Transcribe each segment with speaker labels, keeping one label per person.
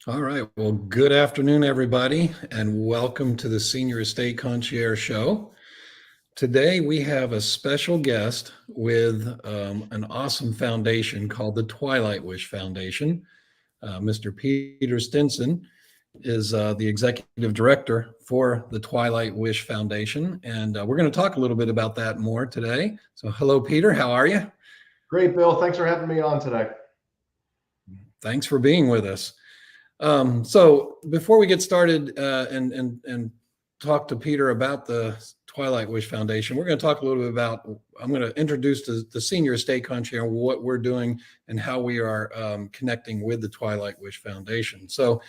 Speaker 1: All right. Well, good afternoon, everybody, and welcome to the Senior Estate Concierge Show. Today, we have a special guest with an awesome foundation called the Twilight Wish Foundation. Mr. Peter Stinson is the executive director for the Twilight Wish Foundation, and we're going to talk a little bit about that more today. So, hello, Peter. How are you?
Speaker 2: Great, Bill. Thanks for having me on today.
Speaker 1: Thanks for being with us. So before we get started and talk to Peter about the Twilight Wish Foundation, we're going to talk a little bit about, I'm going to introduce the Senior Estate Concierge and what we're doing and how we are connecting with the Twilight Wish Foundation. So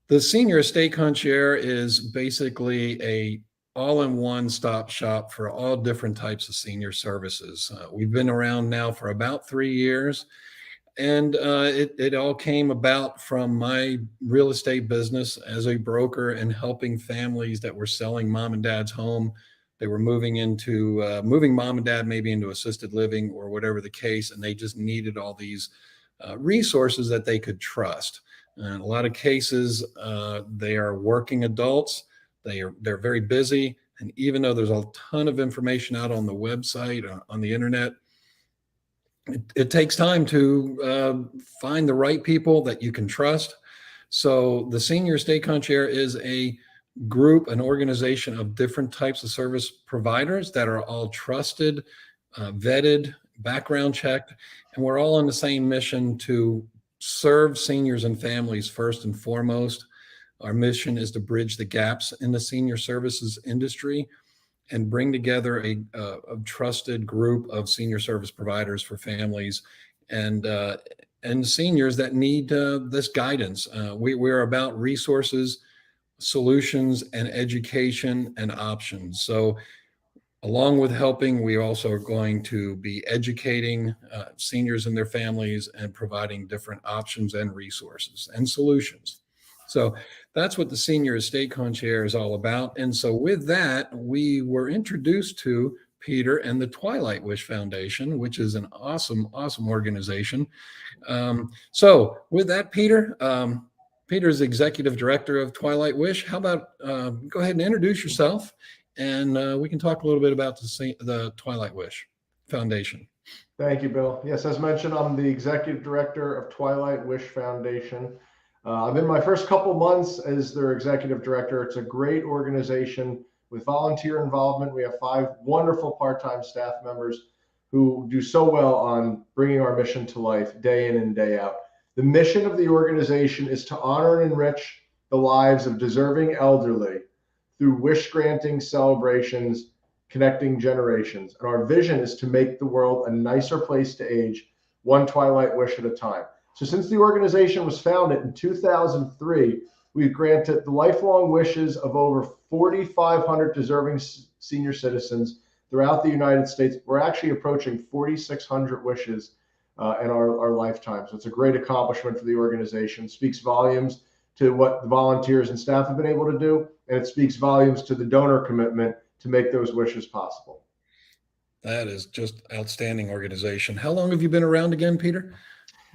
Speaker 1: the Senior Estate Concierge is basically a all-in-one stop shop for all different types of senior services. We've been around now for about 3 years. And it all came about from my real estate business as a broker and helping families that were selling mom and dad's home. They were moving mom and dad maybe into assisted living or whatever the case, and they just needed all these resources that they could trust. And a lot of cases, they are working adults. They're very busy, and even though there's a ton of information out on the website, on the internet, it takes time to find the right people that you can trust. So the Senior Estate Concierge is a group, an organization of different types of service providers that are all trusted, vetted, background checked, and we're all on the same mission to serve seniors and families first and foremost. Our mission is to bridge the gaps in the senior services industry and bring together a trusted group of senior service providers for families and seniors that need this guidance. We're about resources, solutions, and education and options. So along with helping, we also are going to be educating seniors and their families and providing different options and resources and solutions. So that's what the Senior Estate Concierge is all about. And so with that, we were introduced to Peter and the Twilight Wish Foundation, which is an awesome, awesome organization. So with that, Peter, Peter's executive director of Twilight Wish. How about go ahead and introduce yourself, and we can talk a little bit about the Twilight Wish Foundation.
Speaker 2: Thank you, Bill. Yes, as mentioned, I'm the executive director of Twilight Wish Foundation. I'm in my first couple months as their executive director. It's a great organization with volunteer involvement. We have 5 wonderful part-time staff members who do so well on bringing our mission to life day in and day out. The mission of the organization is to honor and enrich the lives of deserving elderly through wish-granting celebrations, connecting generations. And our vision is to make the world a nicer place to age, one Twilight Wish at a time. So since the organization was founded in 2003, we've granted the lifelong wishes of over 4,500 deserving senior citizens throughout the United States. We're actually approaching 4,600 wishes in our lifetime. So it's a great accomplishment for the organization. It speaks volumes to what the volunteers and staff have been able to do, and it speaks volumes to the donor commitment to make those wishes possible.
Speaker 1: That is just outstanding organization. How long have you been around again, Peter?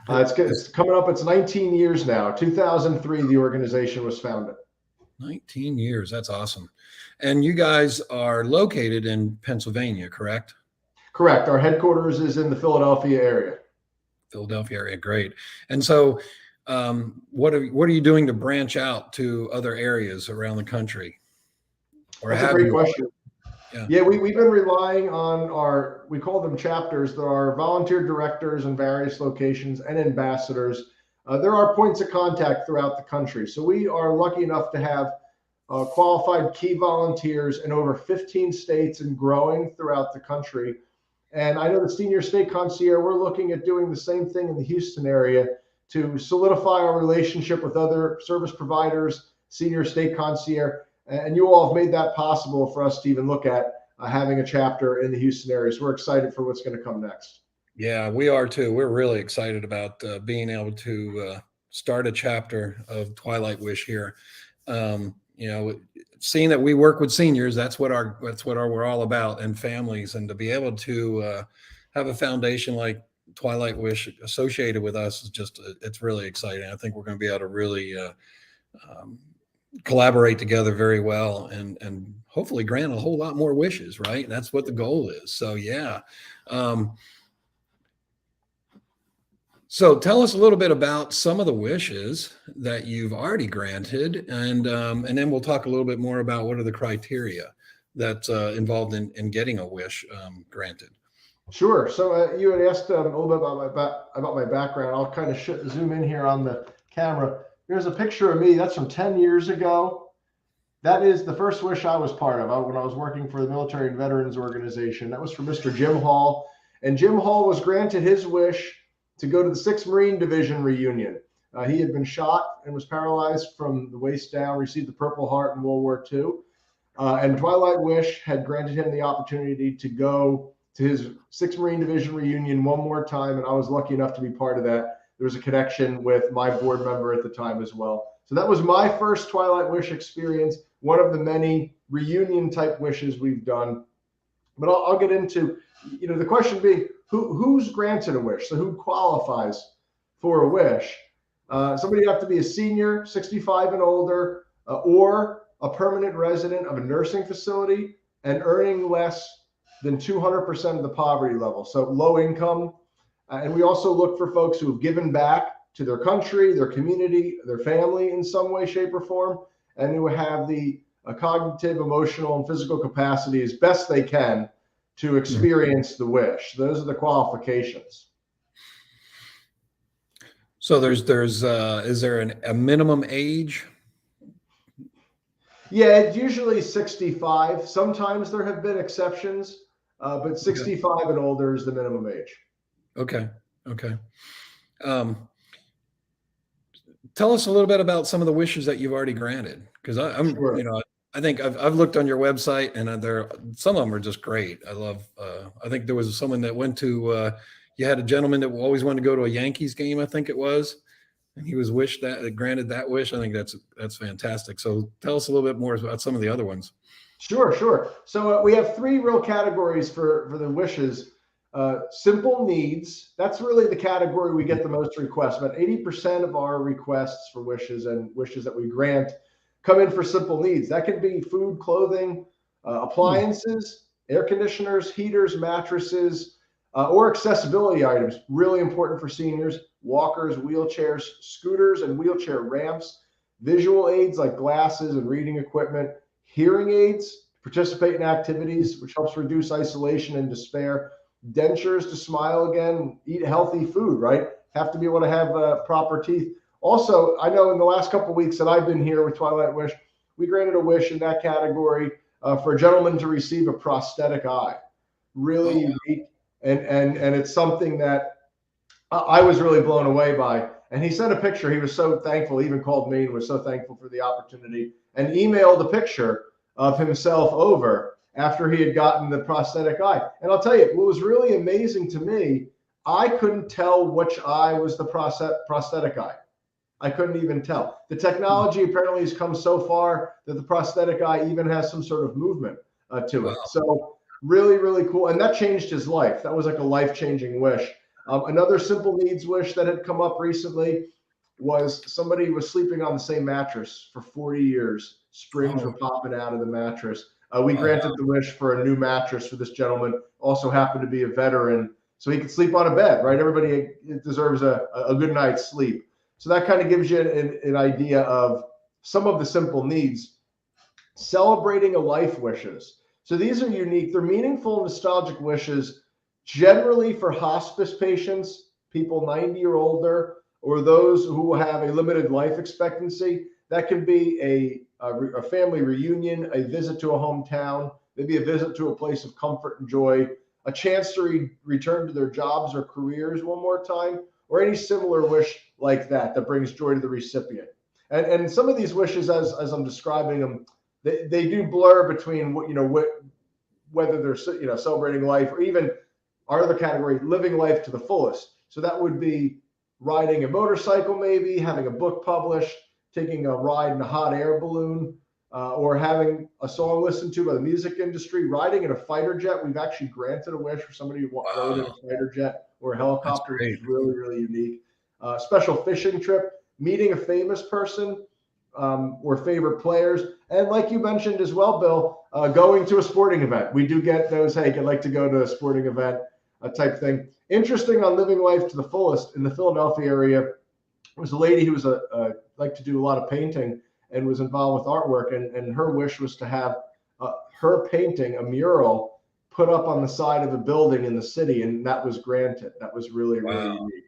Speaker 2: It's coming up. It's 19 years now. 2003, the organization was founded.
Speaker 1: 19 years. That's awesome. And you guys are located in Pennsylvania, correct?
Speaker 2: Correct. Our headquarters is in the Philadelphia area.
Speaker 1: Philadelphia area. Great. And so what are you doing to branch out to other areas around the country?
Speaker 2: That's a great question. Yeah, we've been relying on we call them chapters. There are volunteer directors in various locations and ambassadors. There are points of contact throughout the country. So we are lucky enough to have qualified key volunteers in over 15 states and growing throughout the country. And I know the Senior Estate Concierge, we're looking at doing the same thing in the Houston area to solidify our relationship with other service providers, Senior Estate Concierge. And you all have made that possible for us to even look at having a chapter in the Houston area. So we're excited for what's going to come next.
Speaker 1: Yeah, we are too. We're really excited about being able to start a chapter of Twilight Wish here. Seeing that we work with seniors, that's what we're all about, and families, and to be able to have a foundation like Twilight Wish associated with us is just, it's really exciting. I think we're going to be able to really collaborate together very well, and hopefully grant a whole lot more wishes, right? That's what the goal is. So yeah. So tell us a little bit about some of the wishes that you've already granted, and then we'll talk a little bit more about what are the criteria that's involved in getting a wish granted.
Speaker 2: Sure. So you had asked a little bit about my background. I'll kind of zoom in here on the camera. Here's a picture of me. That's from 10 years ago. That is the first wish I was part of when I was working for the Military and Veterans Organization. That was for Mr. Jim Hall. And Jim Hall was granted his wish to go to the 6th Marine Division reunion. He had been shot and was paralyzed from the waist down, received the Purple Heart in World War II. And Twilight Wish had granted him the opportunity to go to his 6th Marine Division reunion one more time. And I was lucky enough to be part of that. There was a connection with my board member at the time as well. So that was my first Twilight Wish experience, one of the many reunion type wishes we've done. But I'll get into, the question being, who's granted a wish? So who qualifies for a wish? Somebody have to be a senior, 65 and older, or a permanent resident of a nursing facility and earning less than 200% of the poverty level. So low income. And we also look for folks who have given back to their country, their community, their family in some way, shape, or form, and who have the cognitive, emotional, and physical capacity as best they can to experience the wish. Those are the qualifications.
Speaker 1: So is there a minimum age?
Speaker 2: Yeah, it's usually 65. Sometimes there have been exceptions, but 65 and older is the minimum age.
Speaker 1: Okay. Tell us a little bit about some of the wishes that you've already granted, because I'm,
Speaker 2: Sure.
Speaker 1: I think I've looked on your website, and some of them are just great. I think there was someone that went to, you had a gentleman that always wanted to go to a Yankees game, I think it was, and he was granted that wish. I think that's fantastic. So tell us a little bit more about some of the other ones.
Speaker 2: Sure. So we have 3 real categories for the wishes. Simple needs, that's really the category we get the most requests. About 80% of our requests for wishes and wishes that we grant come in for simple needs. That can be food, clothing, appliances, air conditioners, heaters, mattresses, or accessibility items. Really important for seniors: walkers, wheelchairs, scooters, and wheelchair ramps, visual aids like glasses and reading equipment, hearing aids to participate in activities, which helps reduce isolation and despair, dentures to smile again, eat healthy food, right? Have to be able to have proper teeth. Also, I know in the last couple of weeks that I've been here with Twilight Wish, we granted a wish in that category for a gentleman to receive a prosthetic eye. Really unique. And it's something that I was really blown away by. And he sent a picture. He was so thankful. He even called me and was so thankful for the opportunity, and emailed a picture of himself over after he had gotten the prosthetic eye. And I'll tell you, what was really amazing to me, I couldn't tell which eye was the prosthetic eye. I couldn't even tell. The technology apparently has come so far that the prosthetic eye even has some sort of movement to it. So really, really cool. And that changed his life. That was like a life-changing wish. Another simple needs wish that had come up recently was somebody was sleeping on the same mattress for 40 years. Springs were popping out of the mattress. We granted the wish for a new mattress for this gentleman. Also happened to be a veteran, so he could sleep on a bed, right? Everybody deserves a good night's sleep. So that kind of gives you an idea of some of the simple needs. Celebrating a life wishes. So these are unique. They're meaningful, nostalgic wishes, generally for hospice patients, people 90 or older, or those who have a limited life expectancy. That can be a family reunion, a visit to a hometown, maybe a visit to a place of comfort and joy, a chance to return to their jobs or careers one more time, or any similar wish like that brings joy to the recipient. And some of these wishes, as I'm describing them, they do blur between whether they're celebrating life, or even our other category, living life to the fullest. So that would be riding a motorcycle, maybe having a book published, taking a ride in a hot air balloon, or having a song listened to by the music industry, riding in a fighter jet. We've actually granted a wish for somebody who rode in a fighter jet or a helicopter, which is really, really unique. Special fishing trip, meeting a famous person, or favorite players. And like you mentioned as well, Bill, going to a sporting event. We do get those, hey, I'd like to go to a sporting event type thing. Interesting on Living Life to the Fullest in the Philadelphia area was a lady who was liked to do a lot of painting and was involved with artwork. And her wish was to have her painting, a mural, put up on the side of a building in the city. And that was granted. That was really, really unique.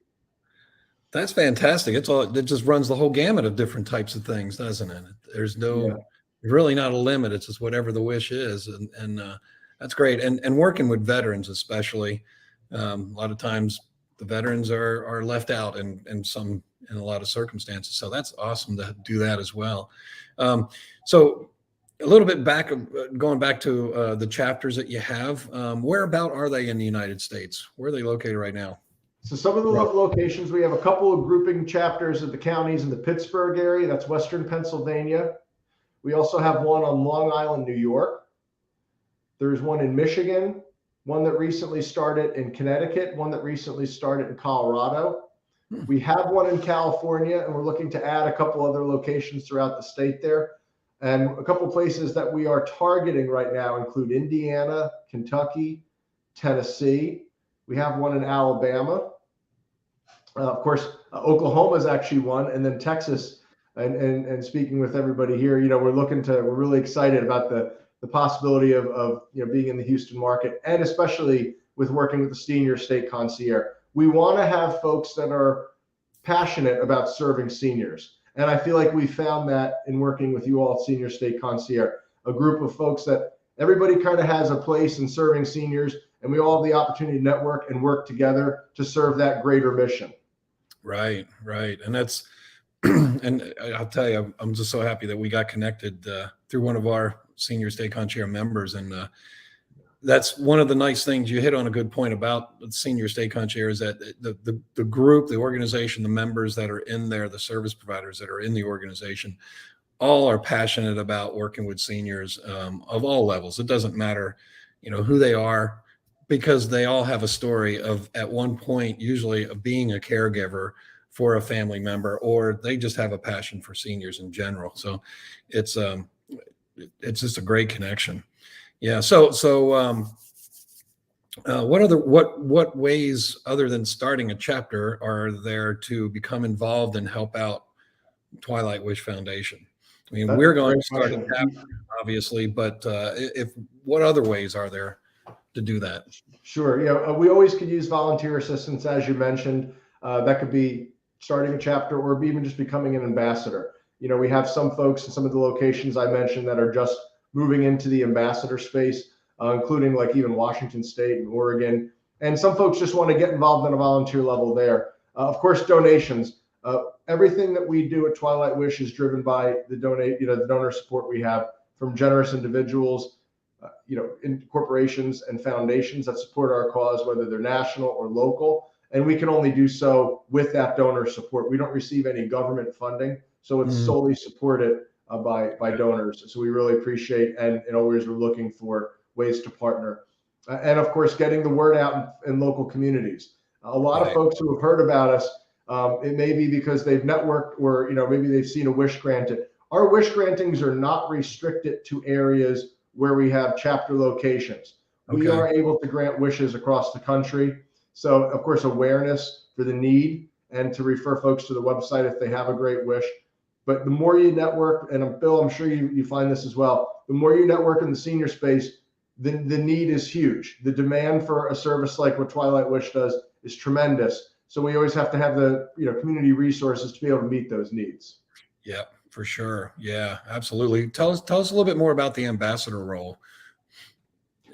Speaker 1: That's fantastic. It just runs the whole gamut of different types of things, doesn't it? There's really not a limit. It's just whatever the wish is. And that's great. And working with veterans, especially, a lot of times the veterans are left out in a lot of circumstances. So that's awesome to do that as well. So a little bit going back to the chapters that you have, whereabout are they in the United States? Where are they located right now?
Speaker 2: So some of the locations, we have a couple of grouping chapters at the counties in the Pittsburgh area. That's Western Pennsylvania. We also have one on Long Island, New York. There's one in Michigan, one that recently started in Connecticut, one that recently started in Colorado. We have one in California, and we're looking to add a couple other locations throughout the state there. And a couple places that we are targeting right now include Indiana, Kentucky, Tennessee. We have one in Alabama. Of course, Oklahoma is actually one, and then Texas. And speaking with everybody here, we're really excited about the possibility of being in the Houston market, and especially with working with the Senior Estate Concierge. We want to have folks that are passionate about serving seniors, and I feel like we found that in working with you all at Senior Estate Concierge, a group of folks that everybody kind of has a place in serving seniors, and we all have the opportunity to network and work together to serve that greater mission. Right.
Speaker 1: And that's, and I'll tell you, I'm just so happy that we got connected through one of our Senior Estate Concierge members. And that's one of the nice things. You hit on a good point about the Senior Estate Concierge, is that the group, the organization, the members that are in there, the service providers that are in the organization, all are passionate about working with seniors of all levels. It doesn't matter, who they are, because they all have a story of, at one point, usually, of being a caregiver for a family member, or they just have a passion for seniors in general. So it's just a great connection. Yeah. So what ways, other than starting a chapter, are there to become involved and help out Twilight Wish Foundation? I mean, we're going to start a chapter, obviously, but what other ways are there to do that?
Speaker 2: Sure. We always could use volunteer assistance, as you mentioned. That could be starting a chapter, or even just becoming an ambassador. We have some folks in some of the locations I mentioned that are just moving into the ambassador space, including like even Washington State and Oregon. And some folks just want to get involved on a volunteer level there. Of course, donations. Everything that we do at Twilight Wish is driven by the donor support we have from generous individuals, in corporations and foundations that support our cause, whether they're national or local. And we can only do so with that donor support. We don't receive any government funding, so it's solely supported by donors. So we really appreciate, and always we're looking for ways to partner. And of course, getting the word out in local communities. A lot of folks who have heard about us, it may be because they've networked, or maybe they've seen a wish granted. Our wish grantings are not restricted to areas where we have chapter locations. We are able to grant wishes across the country. So of course, awareness for the need, and to refer folks to the website if they have a great wish. But the more you network, and Bill, I'm sure you find this as well, the more you network in the senior space, the need is huge. The demand for a service like what Twilight Wish does is tremendous. So we always have to have the community resources to be able to meet those needs.
Speaker 1: Yeah, for sure. Yeah, absolutely. Tell us a little bit more about the ambassador role.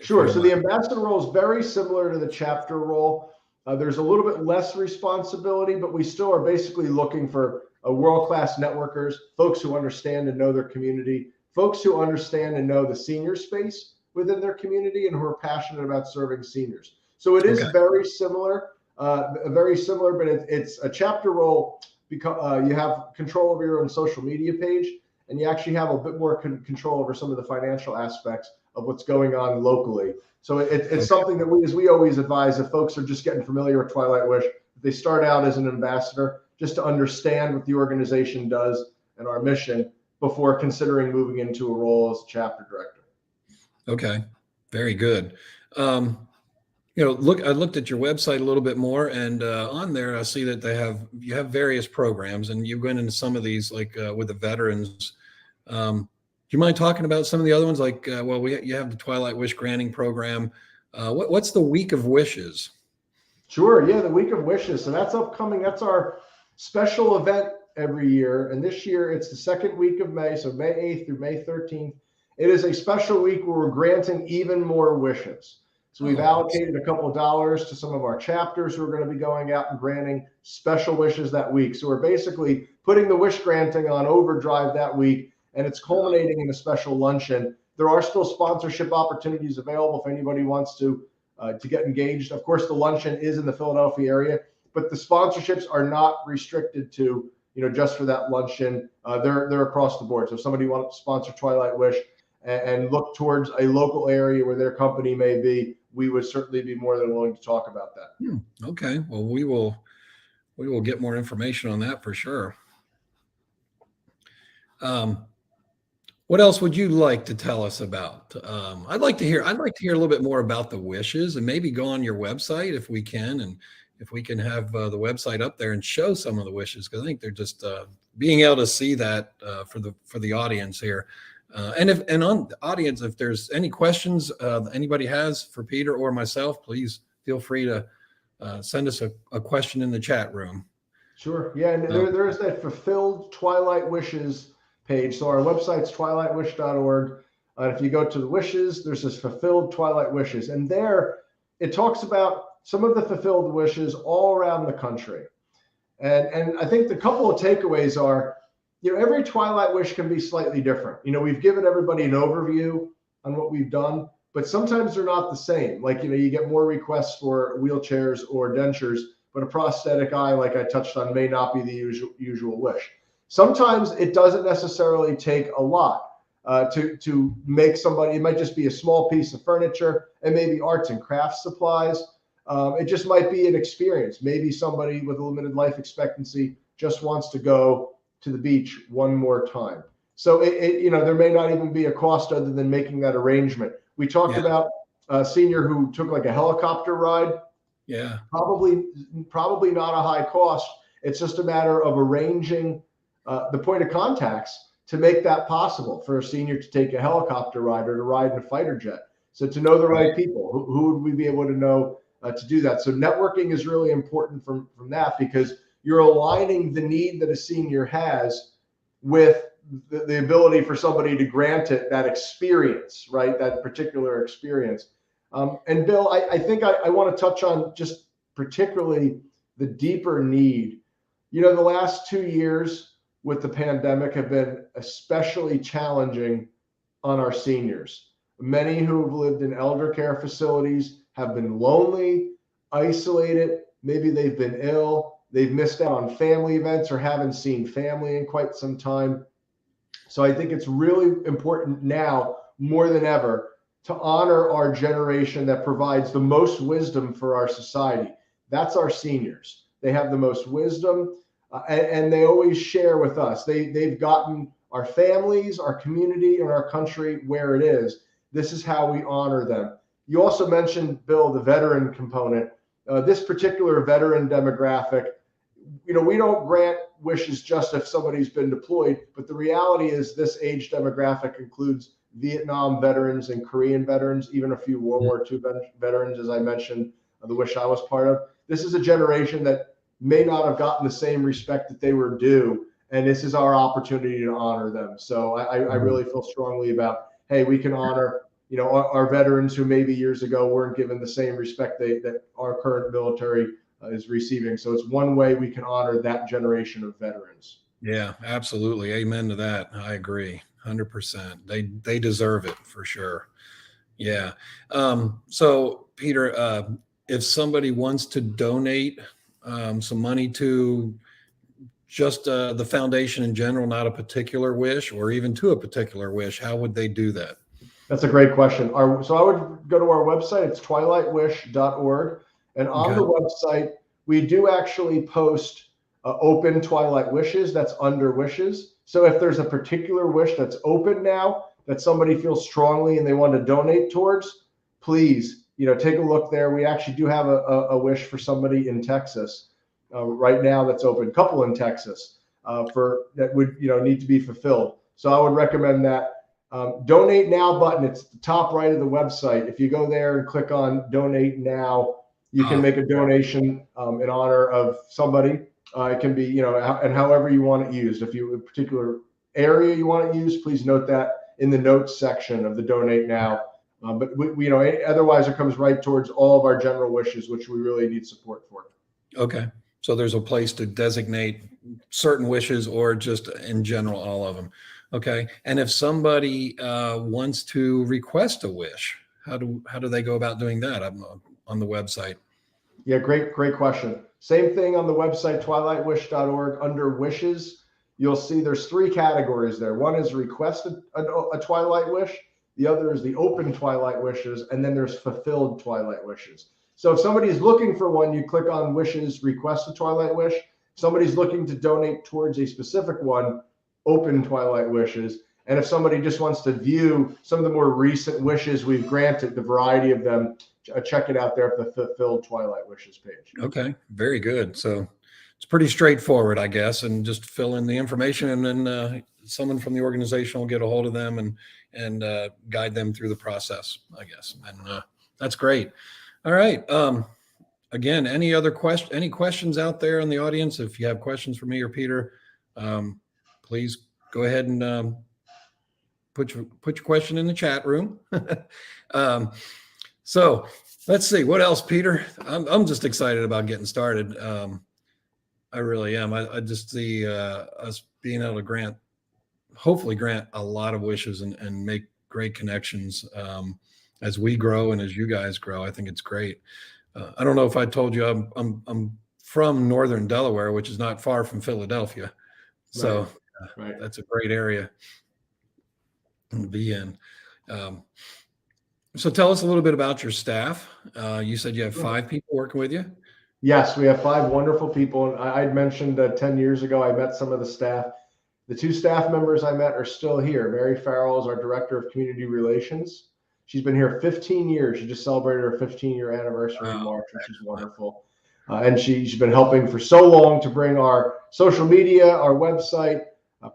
Speaker 2: Sure. So the ambassador role is very similar to the chapter role. There's a little bit less responsibility, but we still are basically looking for world-class networkers, folks who understand and know their community, folks who understand and know the senior space within their community, and who are passionate about serving seniors. So it is very similar, but it's a chapter role because you have control over your own social media page, and you actually have a bit more control over some of the financial aspects of what's going on locally. So it's something that we always advise, if folks are just getting familiar with Twilight Wish, they start out as an ambassador just to understand what the organization does and our mission before considering moving into a role as chapter director.
Speaker 1: Okay, very good. I looked at your website a little bit more, and on there I see that you have various programs, and you went into some of these, like with the veterans. Do you mind talking about some of the other ones? Like, you have the Twilight Wish granting program. What's the Week of Wishes?
Speaker 2: Sure. Yeah, the Week of Wishes. So that's upcoming. That's our special event every year. And this year it's the second week of May. So May 8th through May 13th. It is a special week where we're granting even more wishes. So we've allocated a couple of dollars to some of our chapters who are going to be going out and granting special wishes that week. So we're basically putting the wish granting on overdrive that week, and it's culminating in a special luncheon. There are still sponsorship opportunities available if anybody wants to get engaged. Of course, the luncheon is in the Philadelphia area, but the sponsorships are not restricted to, just for that luncheon. They're across the board. So if somebody wants to sponsor Twilight Wish and look towards a local area where their company may be, we would certainly be more than willing to talk about that.
Speaker 1: Okay. Well, we will get more information on that for sure. What else would you like to tell us about? I'd like to hear a little bit more about the wishes, and maybe go on your website if we can, and if we can have the website up there and show some of the wishes, because I think they're just being able to see that for the audience here. And on the audience, if there's any questions anybody has for Peter or myself, please feel free to send us a question in the chat room.
Speaker 2: Sure. Yeah, and there is that Fulfilled Twilight Wishes page. So our website's twilightwish.org. If you go to the wishes, there's this Fulfilled Twilight Wishes, and there it talks about some of the fulfilled wishes all around the country. And I think the couple of takeaways are, every Twilight Wish can be slightly different. We've given everybody an overview on what we've done, but sometimes they're not the same. Like, you get more requests for wheelchairs or dentures, but a prosthetic eye, like I touched on, may not be the usual wish. Sometimes it doesn't necessarily take a lot to make somebody. It might just be a small piece of furniture and maybe arts and crafts supplies. It just might be an experience. Maybe somebody with a limited life expectancy just wants to go to the beach one more time. So there may not even be a cost other than making that arrangement. We talked about a senior who took like a helicopter ride.
Speaker 1: Yeah.
Speaker 2: Probably not a high cost. It's just a matter of arranging the point of contacts to make that possible for a senior to take a helicopter ride or to ride in a fighter jet. So to know the right people, who would we be able to know to do that? So networking is really important from that, because you're aligning the need that a senior has with the ability for somebody to grant it that experience, right? That particular experience. And Bill, I think I want to touch on just particularly the deeper need. The last 2 years with the pandemic have been especially challenging on our seniors. Many who have lived in elder care facilities have been lonely, isolated. Maybe they've been ill. They've missed out on family events or haven't seen family in quite some time. So I think it's really important now more than ever to honor our generation that provides the most wisdom for our society. That's our seniors. They have the most wisdom, and they always share with us. They've gotten our families, our community, and our country where it is. This is how we honor them. You also mentioned, Bill, the veteran component. This particular veteran demographic, we don't grant wishes just if somebody's been deployed, but the reality is this age demographic includes Vietnam veterans and Korean veterans, even a few World War II veterans, as I mentioned, the wish I was part of. This is a generation that may not have gotten the same respect that they were due, and this is our opportunity to honor them. So I really feel strongly about, hey, we can honor our veterans who maybe years ago weren't given the same respect that our current military is receiving. So it's one way we can honor that generation of veterans.
Speaker 1: Yeah, absolutely. Amen to that. I agree 100%. They deserve it for sure. Yeah. So Peter, if somebody wants to donate some money to just the foundation in general, not a particular wish, or even to a particular wish, how would they do that?
Speaker 2: That's a great question. So I would go to our website. It's twilightwish.org. And on the website, we do actually post open Twilight wishes. That's under wishes. So if there's a particular wish that's open now that somebody feels strongly and they want to donate towards, please, take a look there. We actually do have a wish for somebody in Texas right now that's open, couple in Texas for that would need to be fulfilled. So I would recommend that. Donate now button. It's the top right of the website. If you go there and click on donate now, you can make a donation in honor of somebody. It can be, and however you want it used. If you a particular area you want it used, please note that in the notes section of the donate now. But we otherwise it comes right towards all of our general wishes, which we really need support for.
Speaker 1: Okay. So there's a place to designate certain wishes, or just in general, all of them. Okay. And if somebody wants to request a wish, how do they go about doing that on the website?
Speaker 2: Yeah, great question. Same thing on the website, twilightwish.org. Under wishes, you'll see there's 3 categories there. One is request a Twilight wish. The other is the open Twilight wishes. And then there's fulfilled Twilight wishes. So if somebody's looking for one, you click on wishes, request a Twilight wish. If somebody's looking to donate towards a specific one, open Twilight wishes. And if somebody just wants to view some of the more recent wishes we've granted, the variety of them, check it out there at the fulfilled Twilight wishes page. Okay,
Speaker 1: very good. So it's pretty straightforward, I guess, and just fill in the information, and then someone from the organization will get a hold of them and guide them through the process, I guess. And that's great. All right. Again, any questions out there in the audience? If you have questions for me or Peter, please go ahead and put your question in the chat room. So let's see what else, Peter. I'm just excited about getting started. I really am. I just see us being able to hopefully grant a lot of wishes and make great connections as we grow and as you guys grow. I think it's great. I don't know if I told you I'm from Northern Delaware, which is not far from Philadelphia. So right. That's a great area to be in. So tell us a little bit about your staff. You said you have 5 people working with you.
Speaker 2: Yes, we have 5 wonderful people. And I'd mentioned 10 years ago, I met some of the staff. The 2 staff members I met are still here. Mary Farrell is our Director of Community Relations. She's been here 15 years. She just celebrated her 15-year anniversary in March, which is wonderful. And she's been helping for so long to bring our social media, our website,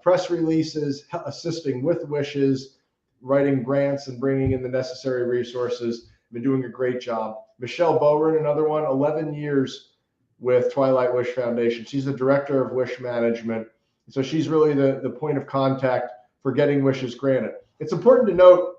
Speaker 2: press releases, assisting with wishes, writing grants, and bringing in the necessary resources. Been doing a great job. Michelle Bowen, another one, 11 years with Twilight Wish Foundation. She's the Director of Wish Management. So she's really the point of contact for getting wishes granted. It's important to note,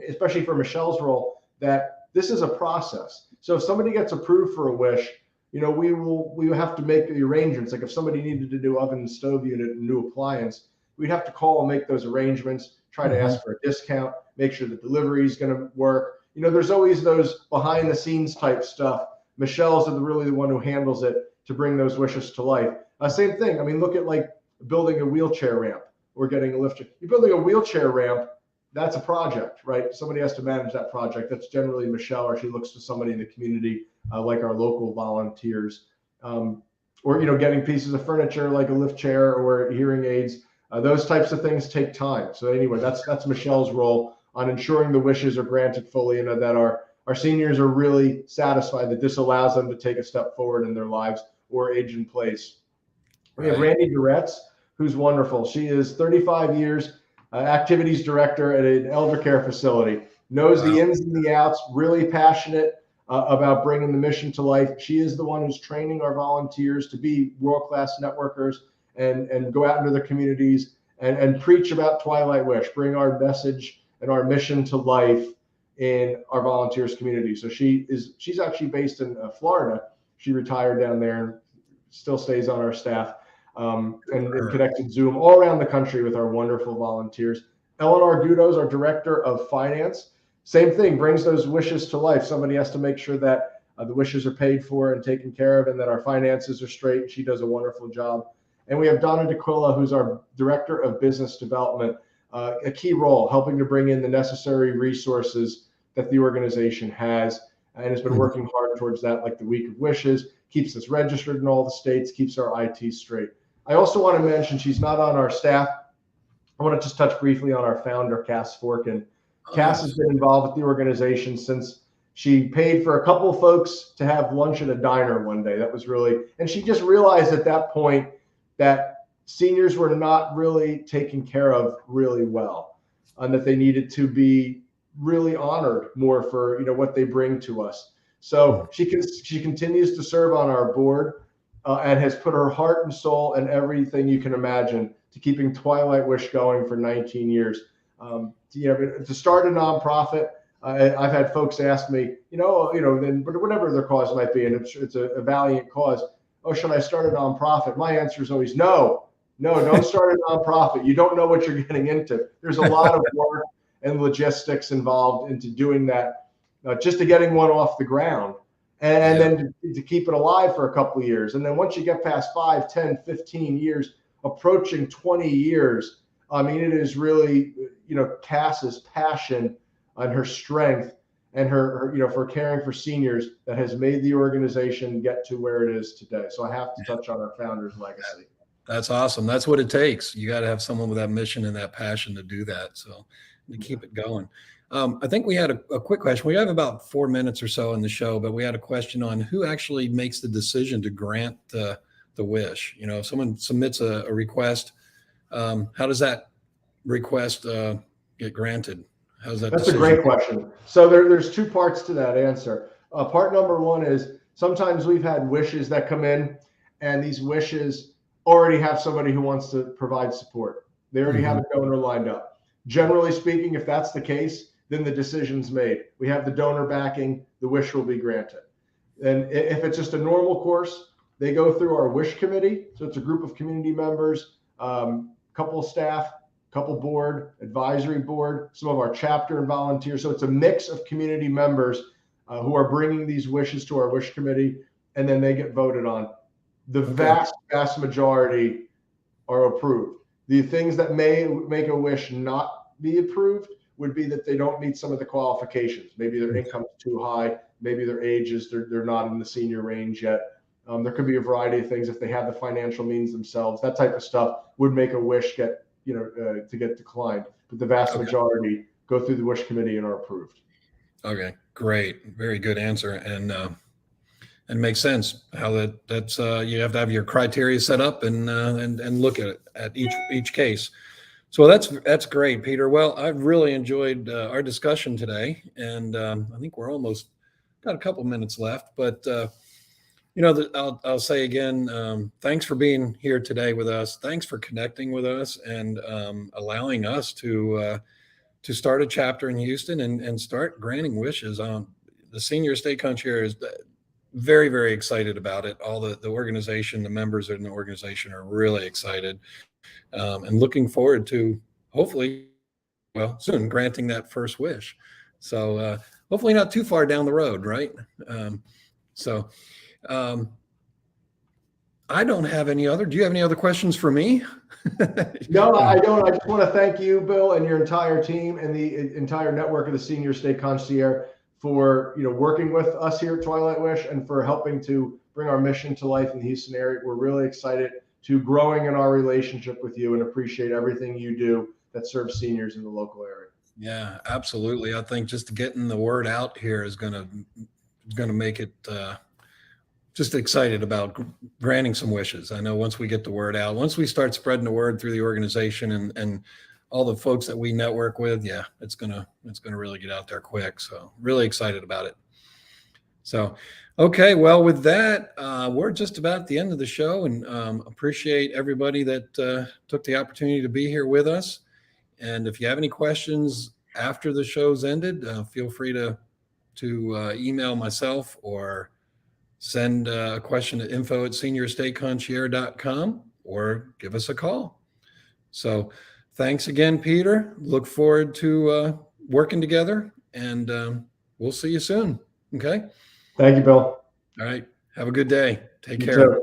Speaker 2: especially for Michelle's role, that this is a process. So if somebody gets approved for a wish, we will have to make the arrangements. Like if somebody needed a new oven and stove unit and new appliance, we'd have to call and make those arrangements, try to ask for a discount, make sure the delivery is going to work. There's always those behind the scenes type stuff. Michelle's really the one who handles it to bring those wishes to life. Same thing. I mean, look at like building a wheelchair ramp or getting a lift. You're building a wheelchair ramp. That's a project, right? Somebody has to manage that project. That's generally Michelle, or she looks to somebody in the community, like our local volunteers, or getting pieces of furniture like a lift chair or hearing aids. Those types of things take time. So anyway, that's Michelle's role on ensuring the wishes are granted fully, and that our seniors are really satisfied that this allows them to take a step forward in their lives or age in place. We have Randy Duretz, who's wonderful. She is 35 years. Activities director at an elder care facility, knows the ins and the outs, really passionate about bringing the mission to life. She is the one who's training our volunteers to be world-class networkers and go out into the communities and preach about Twilight Wish, bring our message and our mission to life in our volunteers community. So she's actually based in Florida. She retired down there and still stays on our staff. And connected Zoom all around the country with our wonderful volunteers. Eleanor Gudo's our Director of Finance. Same thing, brings those wishes to life. Somebody has to make sure that the wishes are paid for and taken care of, and that our finances are straight. She does a wonderful job. And we have Donna DeQuilla, who's our Director of Business Development, a key role helping to bring in the necessary resources that the organization has, and has been working hard towards that, like the Week of Wishes, keeps us registered in all the states, keeps our IT straight. I also want to mention, she's not on our staff. I want to just touch briefly on our founder, Cass Forkin. Cass has been involved with the organization since she paid for a couple of folks to have lunch at a diner one day. That was really, and she just realized at that point that seniors were not really taken care of really well, and that they needed to be really honored more for, you know, what they bring to us. So she continues to serve on our board, and has put her heart and soul and everything you can imagine to keeping Twilight Wish going for 19 years. You know, to start a nonprofit, I've had folks ask me, then whatever their cause might be, and it's a valiant cause. Oh, should I start a nonprofit? My answer is always no, don't start a nonprofit. You don't know what you're getting into. There's a lot of work and logistics involved into doing that, just to getting one off the ground, and then to keep it alive for a couple of years. And then once you get past 5, 10, 15 years, approaching 20 years, I mean, it is really, Cass's passion and her strength and her for caring for seniors that has made the organization get to where it is today. So I have to touch on our founder's legacy.
Speaker 1: That's awesome. That's what it takes. You got to have someone with that mission and that passion to do that. So to keep it going. I think we had a quick question. We have about 4 minutes or so in the show, but we had a question on who actually makes the decision to grant the wish. If someone submits a request, how does that request get granted? How's that?
Speaker 2: That's a great question. So there's 2 parts to that answer. Part number 1 is sometimes we've had wishes that come in, and these wishes already have somebody who wants to provide support. They already have a donor lined up. Generally speaking, if that's the case, then the decision's made. We have the donor backing, the wish will be granted. And if it's just a normal course, they go through our wish committee. So it's a group of community members, couple of staff, couple board, advisory board, some of our chapter and volunteers. So it's a mix of community members who are bringing these wishes to our wish committee, and then they get voted on. The vast majority are approved. The things that may make a wish not be approved would be that they don't meet some of the qualifications. Maybe their income's too high. Maybe their ages, they're not in the senior range yet. There could be a variety of things if they have the financial means themselves. That type of stuff would make a wish get to get declined. But the vast majority go through the wish committee and are approved. Okay,
Speaker 1: great, very good answer, and makes sense how that's you have to have your criteria set up and look at each case. So that's great, Peter. Well, I've really enjoyed our discussion today, and I think we're almost got a couple minutes left. But I'll say again, thanks for being here today with us. Thanks for connecting with us and allowing us to start a chapter in Houston and start granting wishes. The Senior Estate Concierge is very, very excited about it. All the organization, the members in the organization are really excited. And looking forward to hopefully, soon granting that first wish. So hopefully not too far down the road, right? I don't have any other. Do you have any other questions for me?
Speaker 2: No, I don't. I just want to thank you, Bill, and your entire team and the entire network of the Senior Estate Concierge for working with us here at Twilight Wish and for helping to bring our mission to life in the Houston area. We're really excited to growing in our relationship with you and appreciate everything you do that serves seniors in the local area.
Speaker 1: Yeah, absolutely. I think just getting the word out here is going to make it just excited about granting some wishes. I know once we get the word out, once we start spreading the word through the organization and all the folks that we network with, it's gonna really get out there quick. So really excited about it. So, okay, well, with that, we're just about at the end of the show, and appreciate everybody that took the opportunity to be here with us. And if you have any questions after the show's ended, feel free to email myself or send a question to info@seniorestateconcierge.com or give us a call. So thanks again, Peter. Look forward to working together, and we'll see you soon. Okay.
Speaker 2: Thank you, Bill.
Speaker 1: All right. Have a good day. Take
Speaker 2: You
Speaker 1: care.
Speaker 2: too.